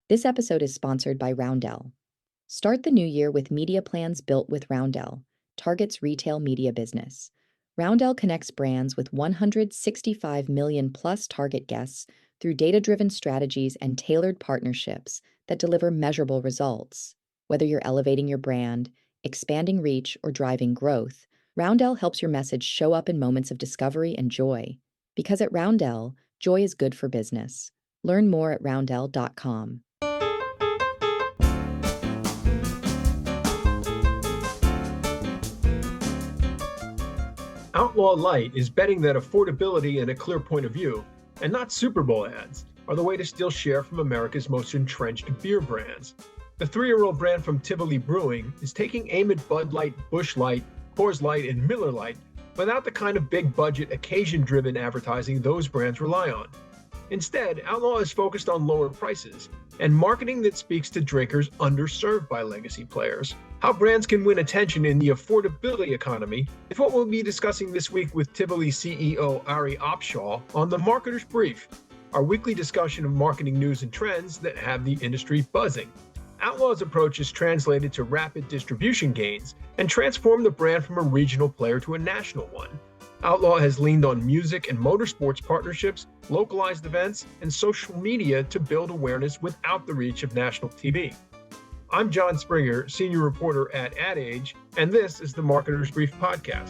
This episode is sponsored by Roundel. Start the new year with media plans built with Roundel, Target's retail media business. Roundel connects brands with 165 million plus Target guests through data driven strategies and tailored partnerships that deliver measurable results. Whether you're elevating your brand, expanding reach, or driving growth, Roundel helps your message show up in moments of discovery and joy. Because at Roundel, joy is good for business. Learn more at roundel.com. Outlaw Light is betting that affordability and a clear point of view, and not Super Bowl ads, are the way to steal share from America's most entrenched beer brands. The 3-year-old brand from Tivoli Brewing is taking aim at Bud Light, Busch Light, Coors Light, and Miller Light without the kind of big budget, occasion driven advertising those brands rely on. Instead, Outlaw is focused on lower prices and marketing that speaks to drinkers underserved by legacy players. How brands can win attention in the affordability economy is what we'll be discussing this week with Tivoli CEO Ari Opshaw on The Marketer's Brief, our weekly discussion of marketing news and trends that have the industry buzzing. Outlaw's approach is translated to rapid distribution gains and transformed the brand from a regional player to a national one. Outlaw has leaned on music and motorsports partnerships, localized events, and social media to build awareness without the reach of national TV. I'm John Springer, senior reporter at Ad Age, and this is the Marketer's Brief podcast.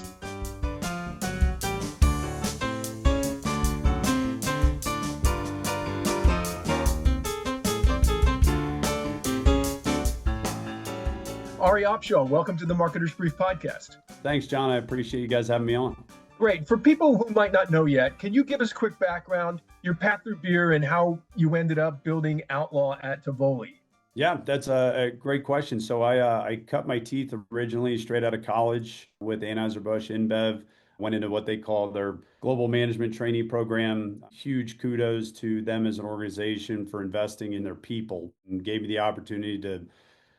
Ari Opshaw, welcome to the Marketer's Brief podcast. Thanks, John. I appreciate you guys having me on. Great. For people who might not know yet, can you give us a quick background, your path through beer, and how you ended up building Outlaw at Tivoli? Yeah, that's a great question. So I cut my teeth originally straight out of college with Anheuser-Busch InBev, went into what they call their global management trainee program. Huge kudos to them as an organization for investing in their people and gave me the opportunity to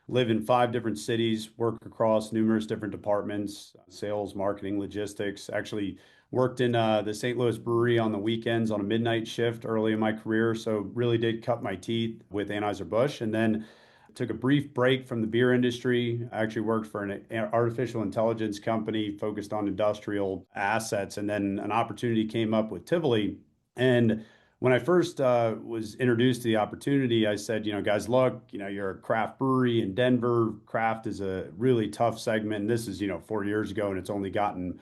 live in 5 different cities, work across numerous different departments, sales, marketing, logistics. Actually worked in the St. Louis brewery on the weekends on a midnight shift early in my career. So really did cut my teeth with Anheuser-Busch, and then took a brief break from the beer industry. I actually worked for an artificial intelligence company focused on industrial assets. And then an opportunity came up with Tivoli. And when I first was introduced to the opportunity, I said, guys, look, you're a craft brewery in Denver. Craft is a really tough segment. And this is, 4 years ago, and it's only gotten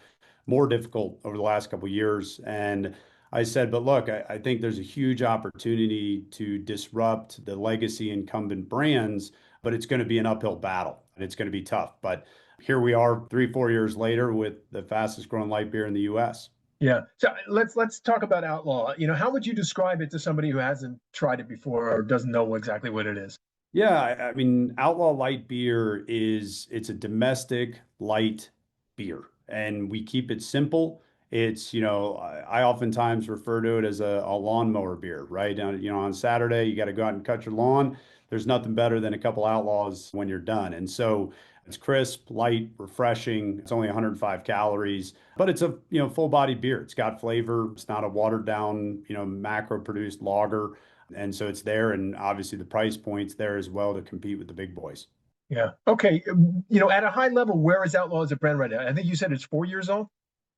more difficult over the last couple of years. And I said, but look, I think there's a huge opportunity to disrupt the legacy incumbent brands, but it's going to be an uphill battle and it's going to be tough. But here we are 3-4 years later with the fastest growing light beer in the US. Yeah. So let's talk about Outlaw. How would you describe it to somebody who hasn't tried it before or doesn't know exactly what it is? Yeah, I mean, Outlaw Light Beer it's a domestic light beer, and we keep it simple. It's, I oftentimes refer to it as a lawnmower beer, right? On Saturday, you got to go out and cut your lawn. There's nothing better than a couple Outlaws when you're done. And so it's crisp, light, refreshing. It's only 105 calories, but it's a, full body beer. It's got flavor. It's not a watered down, macro produced lager. And so it's there. And obviously the price point's there as well to compete with the big boys. Yeah. Okay. At a high level, where is Outlaw as a brand right now? I think you said it's 4 years old.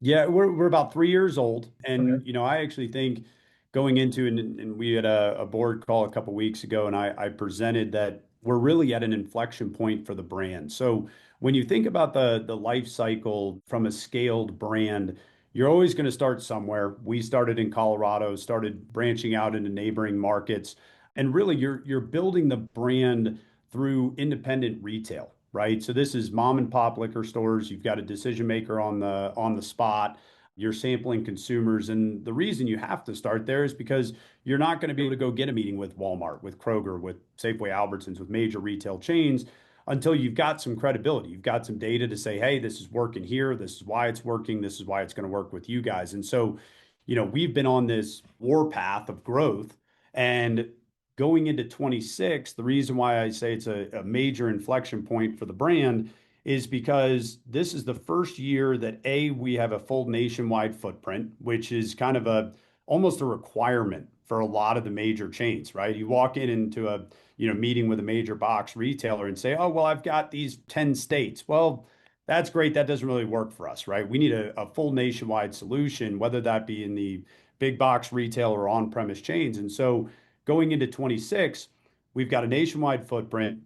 Yeah, we're about 3 years old. And, Okay. I actually think going into, and we had a board call a couple weeks ago, and I presented that we're really at an inflection point for the brand. So when you think about the life cycle from a scaled brand, you're always going to start somewhere. We started in Colorado, started branching out into neighboring markets, and really you're building the brand through independent retail, right? So this is mom and pop liquor stores. You've got a decision maker on the spot. You're sampling consumers. And the reason you have to start there is because you're not going to be able to go get a meeting with Walmart, with Kroger, with Safeway Albertsons, with major retail chains until you've got some credibility. You've got some data to say, hey, this is working here. This is why it's working. This is why it's going to work with you guys. And so, we've been on this war path of growth, and going into 26, the reason why I say it's a major inflection point for the brand is because this is the first year that we have a full nationwide footprint, which is kind of almost a requirement for a lot of the major chains, right? You walk into a meeting with a major box retailer and say, oh, well, I've got these 10 states. Well, that's great. That doesn't really work for us, right? We need a full nationwide solution, whether that be in the big box retail or on-premise chains. And so going into 26, we've got a nationwide footprint.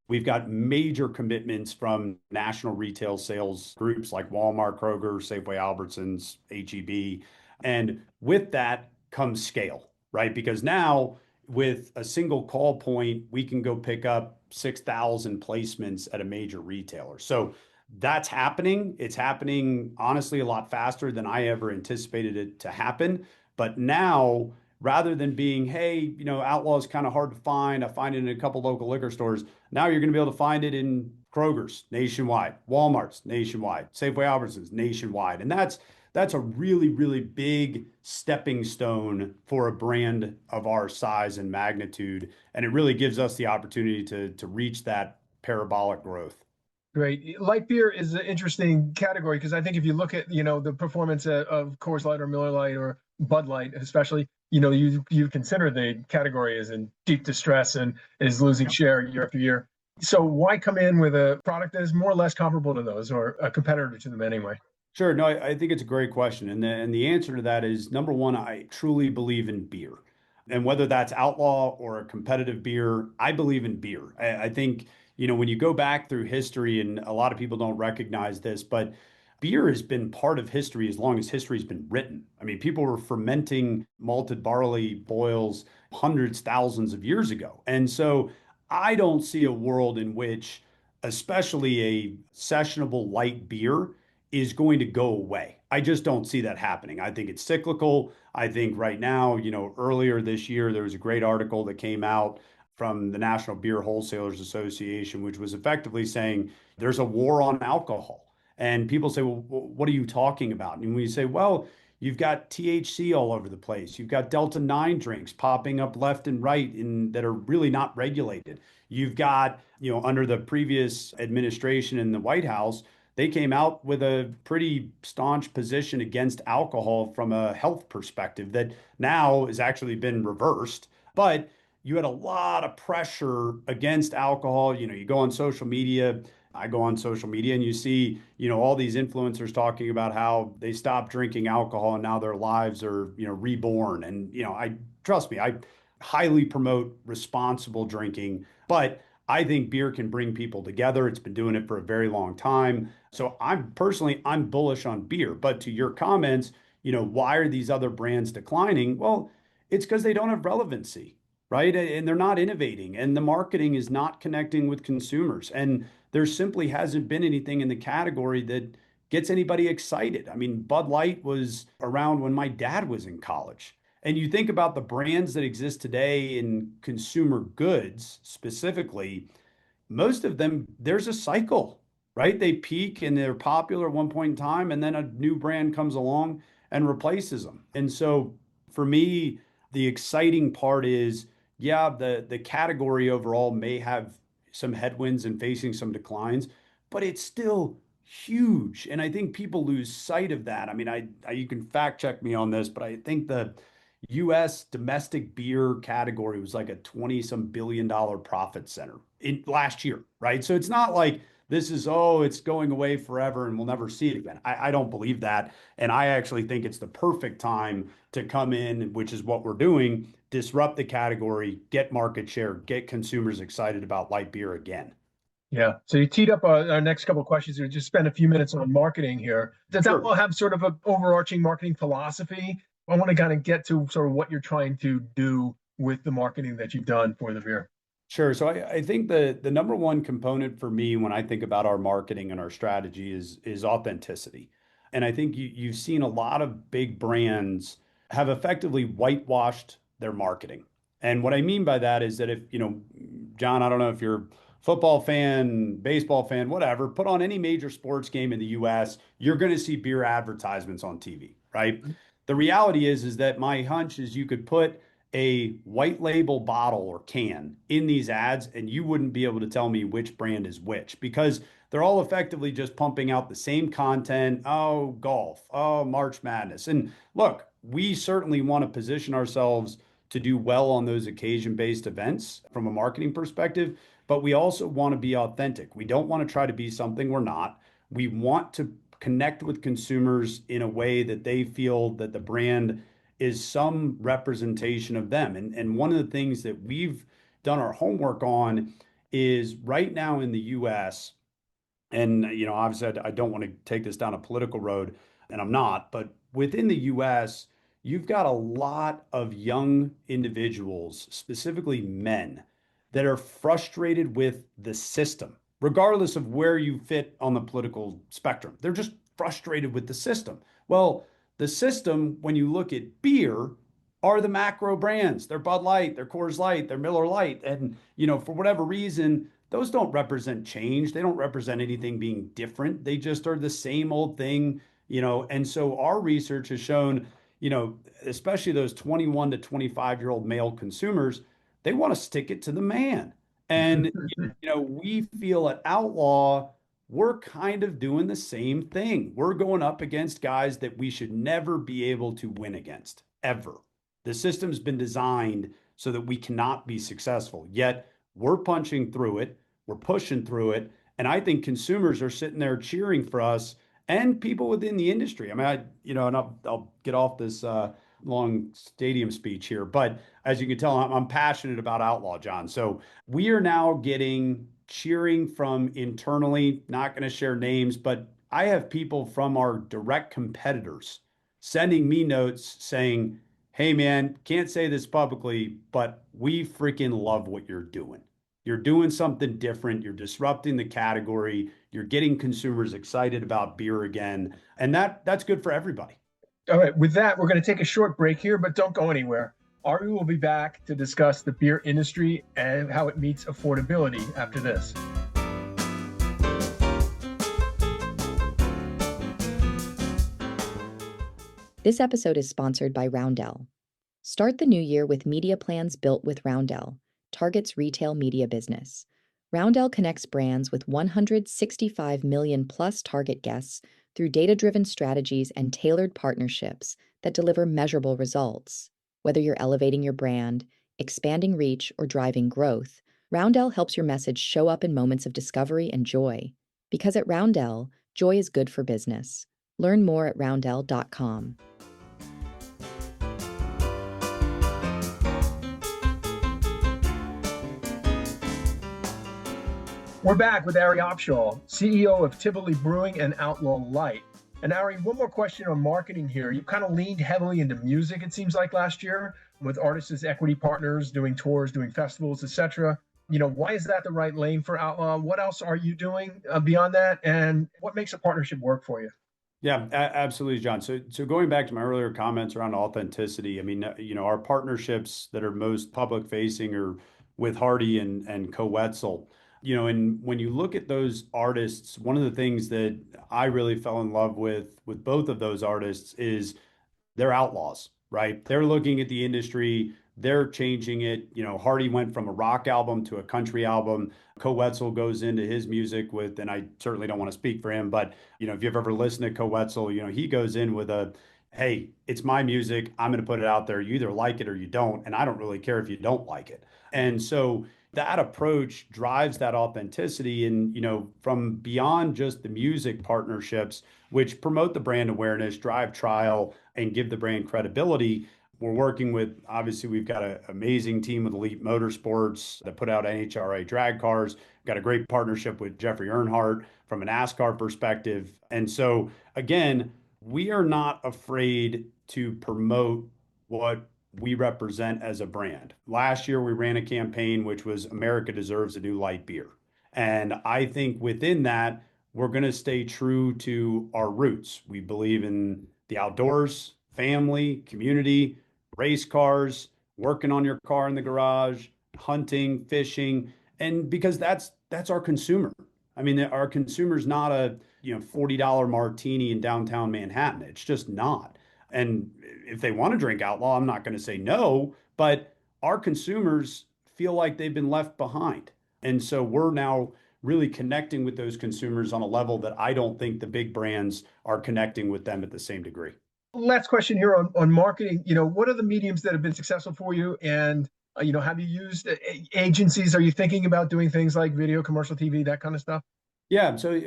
We've got major commitments from national retail sales groups like Walmart, Kroger, Safeway, Albertsons, HEB. And with that comes scale, right? Because now with a single call point, we can go pick up 6,000 placements at a major retailer. So that's happening. It's happening honestly a lot faster than I ever anticipated it to happen. But now, rather than being, hey, Outlaw is kind of hard to find, I find it in a couple local liquor stores. Now you're going to be able to find it in Kroger's nationwide, Walmart's nationwide, Safeway Albertsons nationwide. And that's a really, really big stepping stone for a brand of our size and magnitude. And it really gives us the opportunity to reach that parabolic growth. Great. Light beer is an interesting category because I think if you look at, the performance of Coors Light or Miller Lite or Bud Light, especially, you consider the category is in deep distress and is losing share year after year. So why come in with a product that is more or less comparable to those or a competitor to them anyway? Sure. No, I think it's a great question. And the answer to that is number one, I truly believe in beer. And whether that's Outlaw or a competitive beer, I believe in beer. I think, when you go back through history, and a lot of people don't recognize this, but beer has been part of history as long as history's been written. I mean, people were fermenting malted barley boils hundreds, thousands of years ago. And so I don't see a world in which, especially a sessionable light beer, is going to go away. I just don't see that happening. I think it's cyclical. I think right now, earlier this year, there was a great article that came out from the National Beer Wholesalers Association, which was effectively saying there's a war on alcohol. And people say, well, what are you talking about? And we say, well, you've got THC all over the place. You've got Delta 9 drinks popping up left and right that are really not regulated. You've got, under the previous administration in the White House, they came out with a pretty staunch position against alcohol from a health perspective that now has actually been reversed. But you had a lot of pressure against alcohol. You go on social media. I go on social media and you see, all these influencers talking about how they stopped drinking alcohol and now their lives are, reborn. And, I trust me, I highly promote responsible drinking, but I think beer can bring people together. It's been doing it for a very long time. So I'm bullish on beer. But to your comments, why are these other brands declining? Well, it's because they don't have relevancy, right? And they're not innovating, and the marketing is not connecting with consumers. And there simply hasn't been anything in the category that gets anybody excited. I mean, Bud Light was around when my dad was in college. And you think about the brands that exist today in consumer goods specifically, most of them, there's a cycle, right? They peak and they're popular at one point in time, and then a new brand comes along and replaces them. And so for me, the exciting part is, yeah, the category overall may have some headwinds and facing some declines, but it's still huge. And I think people lose sight of that. I mean, you can fact check me on this, but I think the US domestic beer category was like a 20 some billion-dollar profit center in last year, right? So it's not like this is, oh, it's going away forever and we'll never see it again. I don't believe that. And I actually think it's the perfect time to come in, which is what we're doing, disrupt the category, get market share, get consumers excited about light beer again. Yeah. So you teed up our next couple of questions here. Just spend a few minutes on marketing here. Does Sure. Outlaw have sort of an overarching marketing philosophy? I want to kind of get to sort of what you're trying to do with the marketing that you've done for the beer. Sure. So I think the number one component for me when I think about our marketing and our strategy is authenticity. And I think you've seen a lot of big brands have effectively whitewashed their marketing. And what I mean by that is that if, John, I don't know if you're a football fan, baseball fan, whatever, put on any major sports game in the US, you're going to see beer advertisements on TV, right? The reality is that my hunch is you could put a white label bottle or can in these ads, and you wouldn't be able to tell me which brand is which because they're all effectively just pumping out the same content. Oh, golf. Oh, March Madness. And look, we certainly want to position ourselves to do well on those occasion-based events from a marketing perspective, but we also want to be authentic. We don't want to try to be something we're not. We want to connect with consumers in a way that they feel that the brand is some representation of them. And one of the things that we've done our homework on is right now in the US, and obviously I don't want to take this down a political road, and I'm not, but within the US, you've got a lot of young individuals, specifically men, that are frustrated with the system, regardless of where you fit on the political spectrum. They're just frustrated with the system. Well, the system, when you look at beer, are the macro brands. They're Bud Light, they're Coors Light, they're Miller Lite. And, for whatever reason, those don't represent change. They don't represent anything being different. They just are the same old thing. And so our research has shown, especially those 21 to 25-year-old male consumers, they want to stick it to the man. And, we feel at Outlaw, we're kind of doing the same thing. We're going up against guys that we should never be able to win against, ever. The system's been designed so that we cannot be successful. Yet we're punching through it, we're pushing through it, and I think consumers are sitting there cheering for us and people within the industry. I mean, and I'll get off this long stadium speech here, but as you can tell, I'm passionate about Outlaw, John. So we are now getting cheering from internally, not going to share names, but I have people from our direct competitors sending me notes saying, hey man, can't say this publicly, but we freaking love what you're doing. You're doing something different. You're disrupting the category. You're getting consumers excited about beer again. And that's good for everybody. All right, with that, we're going to take a short break here, but don't go anywhere. Ari will be back to discuss the beer industry and how it meets affordability after this. This episode is sponsored by Roundel. Start the new year with media plans built with Roundel, Target's retail media business. Roundel connects brands with 165 million plus Target guests through data-driven strategies and tailored partnerships that deliver measurable results. Whether you're elevating your brand, expanding reach, or driving growth, Roundel helps your message show up in moments of discovery and joy. Because at Roundel, joy is good for business. Learn more at roundel.com. We're back with Ari Opshall, CEO of Tivoli Brewing and Outlaw Light. And Ari, one more question on marketing here. You kind of leaned heavily into music, it seems like last year, with artists as equity partners, doing tours, doing festivals, etc. Why is that the right lane for Outlaw? What else are you doing beyond that? And what makes a partnership work for you? Yeah, absolutely, John. So going back to my earlier comments around authenticity, I mean, our partnerships that are most public facing are with Hardy and Coetzel. And when you look at those artists, one of the things that I really fell in love with both of those artists is they're outlaws, right? They're looking at the industry, they're changing it. Hardy went from a rock album to a country album. Coetzel goes into his music with, and I certainly don't want to speak for him, but if you've ever listened to Coetzel, he goes in with a, hey, it's my music. I'm going to put it out there. You either like it or you don't, and I don't really care if you don't like it. And so that approach drives that authenticity and from beyond just the music partnerships which promote the brand awareness, drive trial, and give the brand credibility. We're working with, obviously, we've got an amazing team with Elite Motorsports that put out NHRA drag cars. We've got a great partnership with Jeffrey Earnhardt from a NASCAR perspective. And so, again, we are not afraid to promote what we represent as a brand. Last year, we ran a campaign which was America Deserves a New Light Beer. And I think within that, we're going to stay true to our roots. We believe in the outdoors, family, community, race cars, working on your car in the garage, hunting, fishing, and because that's our consumer. I mean, our consumer's not a $40 martini in downtown Manhattan. It's just not. And if they want to drink Outlaw, I'm not going to say no, but our consumers feel like they've been left behind. And so we're now really connecting with those consumers on a level that I don't think the big brands are connecting with them at the same degree. Last question here on marketing. What are the mediums that have been successful for you? And, have you used agencies? Are you thinking about doing things like video, commercial TV, that kind of stuff? Yeah, so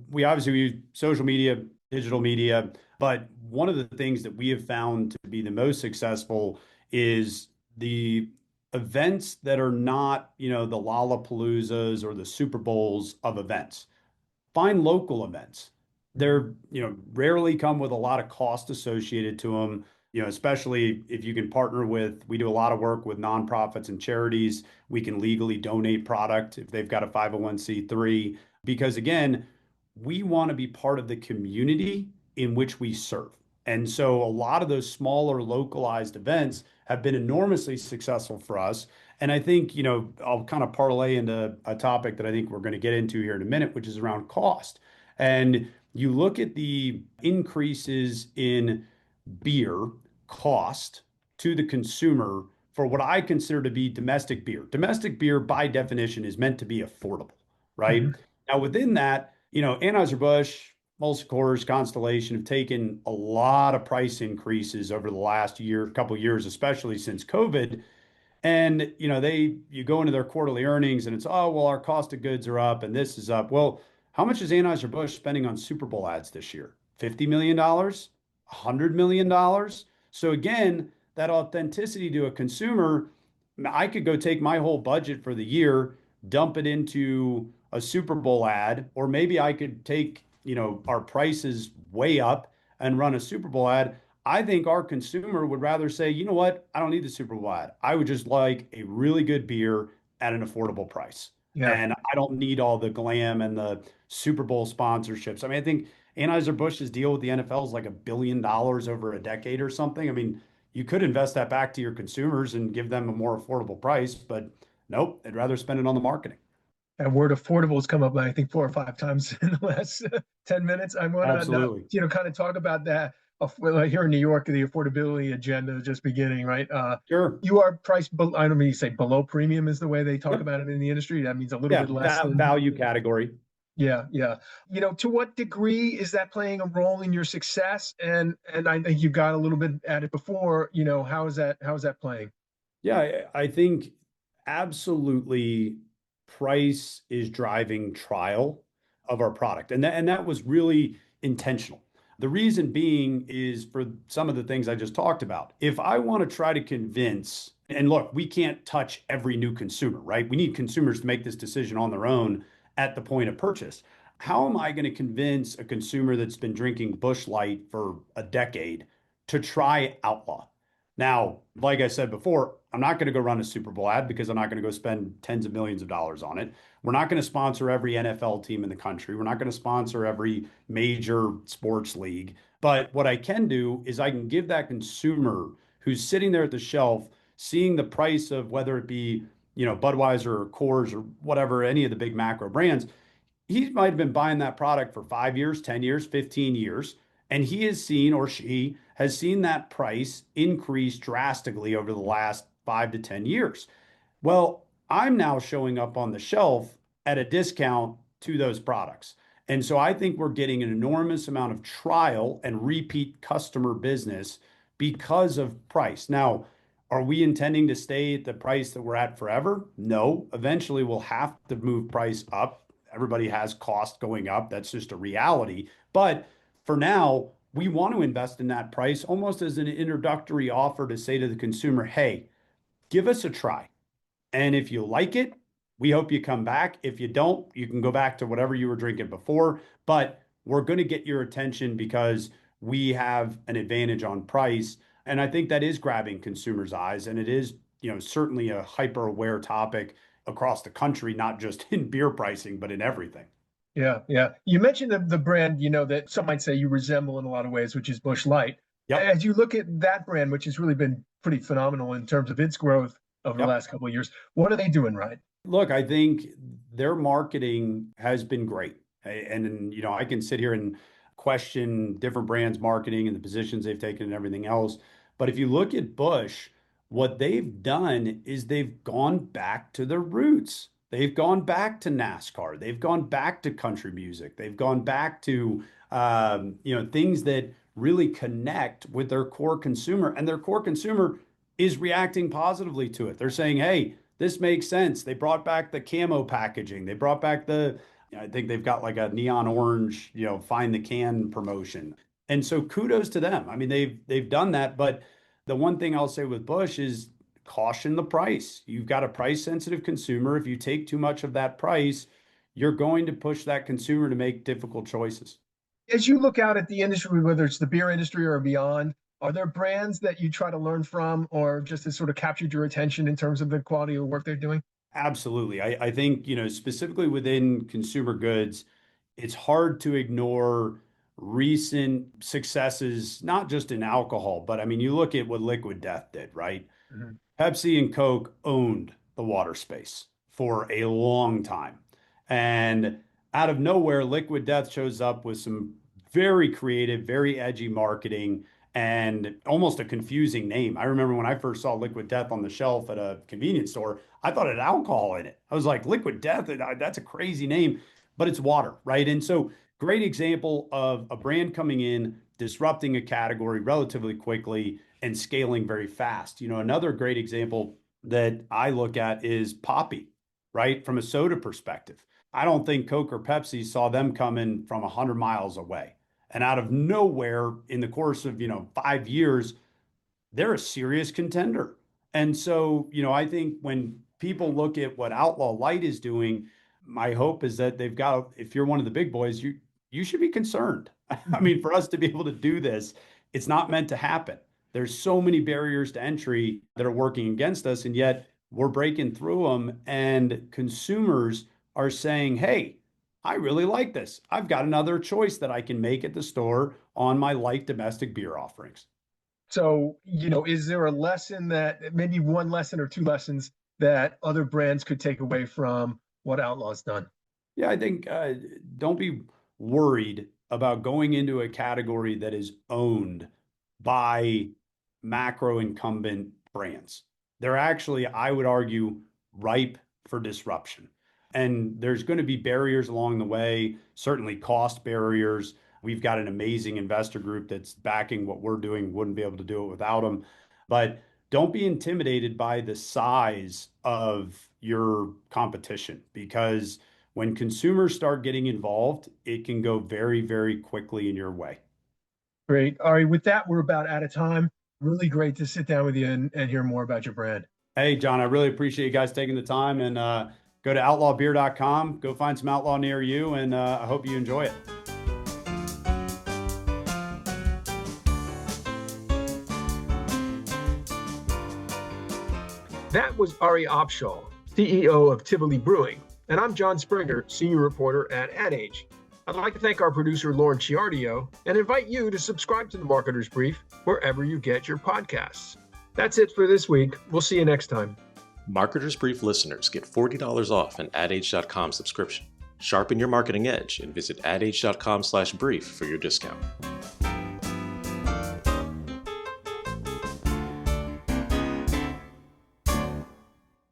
we obviously use social media, digital media, but one of the things that we have found to be the most successful is the events that are not, the Lollapaloozas or the Super Bowls of events. Find local events. They're, rarely come with a lot of cost associated to them, especially if you can partner with, we do a lot of work with nonprofits and charities. We can legally donate product if they've got a 501(c)(3), because again, we want to be part of the community in which we serve. And so a lot of those smaller localized events have been enormously successful for us. And I think, I'll kind of parlay into a topic that I think we're going to get into here in a minute, which is around cost. And you look at the increases in beer cost to the consumer for what I consider to be domestic beer. Domestic beer, by definition, is meant to be affordable, right? Mhm. Now, within that, Anheuser-Busch, Molson Coors, Constellation have taken a lot of price increases over the last year, couple of years, especially since COVID. And you go into their quarterly earnings and it's, oh, well, our cost of goods are up and this is up. Well, how much is Anheuser-Busch spending on Super Bowl ads this year? $50 million? $100 million? So again, that authenticity to a consumer, I could go take my whole budget for the year, dump it into a Super Bowl ad, or maybe I could take, our prices way up and run a Super Bowl ad. I think our consumer would rather say, you know what? I don't need the Super Bowl ad. I would just like a really good beer at an affordable price. Yeah. And I don't need all the glam and the Super Bowl sponsorships. I mean, I think Anheuser-Busch's deal with the NFL is like $1 billion over a decade or something. I mean, you could invest that back to your consumers and give them a more affordable price, but nope, they'd rather spend it on the marketing. That word affordable has come up, I think, 4 or 5 times in the last 10 minutes. I want to now, Absolutely. kind of talk about that. Well, here in New York, the affordability agenda is just beginning, right? Sure. You are priced, I don't mean you say below premium is the way they talk Yep. about it in the industry. That means a little Yeah. bit less than, Value category. yeah, yeah. To what degree is that playing a role in your success? And I think you got a little bit at it before. How is that playing? Yeah, I think absolutely price is driving trial of our product. And that was really intentional. The reason being is for some of the things I just talked about. If I want to try to convince, and look, we can't touch every new consumer, right? We need consumers to make this decision on their own at the point of purchase. How am I going to convince a consumer that's been drinking Busch Light for a decade to try Outlaw? Now, like I said before, I'm not going to go run a Super Bowl ad because I'm not going to go spend tens of millions of dollars on it. We're not going to sponsor every NFL team in the country. We're not going to sponsor every major sports league. But what I can do is I can give that consumer who's sitting there at the shelf, seeing the price of whether it be, Budweiser or Coors or whatever, any of the big macro brands, he might have been buying that product for 5 years, 10 years, 15 years, and he has seen or she has seen that price increase drastically over the last 5 to 10 years. Well, I'm now showing up on the shelf at a discount to those products. And so I think we're getting an enormous amount of trial and repeat customer business because of price. Now, are we intending to stay at the price that we're at forever? No. Eventually, we'll have to move price up. Everybody has cost going up. That's just a reality. But for now, we want to invest in that price almost as an introductory offer to say to the consumer, hey, give us a try. And if you like it, we hope you come back. If you don't, you can go back to whatever you were drinking before. But we're going to get your attention because we have an advantage on price. And I think that is grabbing consumers' eyes. And it is, certainly a hyper aware topic across the country, not just in beer pricing, but in everything. Yeah, yeah. You mentioned the brand, that some might say you resemble in a lot of ways, which is Bush Light. Yep. As you look at that brand, which has really been pretty phenomenal in terms of its growth over the Yep. last couple of years, what are they doing right? Look, I think their marketing has been great. And, I can sit here and question different brands' marketing and the positions they've taken and everything else. But if you look at Bush, what they've done is they've gone back to their roots. They've gone back to NASCAR. They've gone back to country music. They've gone back to, things that really connect with their core consumer, and their core consumer is reacting positively to it. They're saying, hey, this makes sense. They brought back the camo packaging. They brought back I think they've got like a neon orange, find the can promotion. And so kudos to them. I mean, they've done that, but the one thing I'll say with Bush is caution the price. You've got a price sensitive consumer. If you take too much of that price, you're going to push that consumer to make difficult choices. As you look out at the industry, whether it's the beer industry or beyond, are there brands that you try to learn from or just has sort of captured your attention in terms of the quality of work they're doing? Absolutely. I think, specifically within consumer goods, it's hard to ignore recent successes, not just in alcohol, but I mean, you look at what Liquid Death did, right? Mhm. Pepsi and Coke owned the water space for a long time. And out of nowhere, Liquid Death shows up with some very creative, very edgy marketing and almost a confusing name. I remember when I first saw Liquid Death on the shelf at a convenience store, I thought it had alcohol in it. I was like, Liquid Death, that's a crazy name, but it's water, right? And so, great example of a brand coming in, disrupting a category relatively quickly and scaling very fast. Another great example that I look at is Poppy, right? From a soda perspective. I don't think Coke or Pepsi saw them coming from 100 miles away. And out of nowhere, in the course of, 5 years, they're a serious contender. And so, I think when people look at what Outlaw Light is doing, my hope is that if you're one of the big boys, you should be concerned. I mean, for us to be able to do this, it's not meant to happen. There's so many barriers to entry that are working against us, and yet we're breaking through them, and consumers are saying, hey, I really like this. I've got another choice that I can make at the store on my light domestic beer offerings. So, is there a lesson that maybe one lesson or two lessons that other brands could take away from what Outlaw's done? Yeah, I think don't be worried about going into a category that is owned by macro incumbent brands. They're actually, I would argue, ripe for disruption. And there's going to be barriers along the way, certainly cost barriers. We've got an amazing investor group that's backing what we're doing, wouldn't be able to do it without them. But don't be intimidated by the size of your competition, because when consumers start getting involved, it can go very, very quickly in your way. Great. All right. With that, we're about out of time. Really great to sit down with you and hear more about your brand. Hey, John, I really appreciate you guys taking the time, and go to outlawbeer.com, go find some Outlaw near you, and I hope you enjoy it. That was Ari Opshall, CEO of Tivoli Brewing, and I'm John Springer, senior reporter at Ad Age. I'd like to thank our producer, Lauren Ciardio, and invite you to subscribe to the Marketer's Brief wherever you get your podcasts. That's it for this week. We'll see you next time. Marketer's Brief listeners get $40 off an adage.com subscription. Sharpen your marketing edge and visit adage.com/brief for your discount.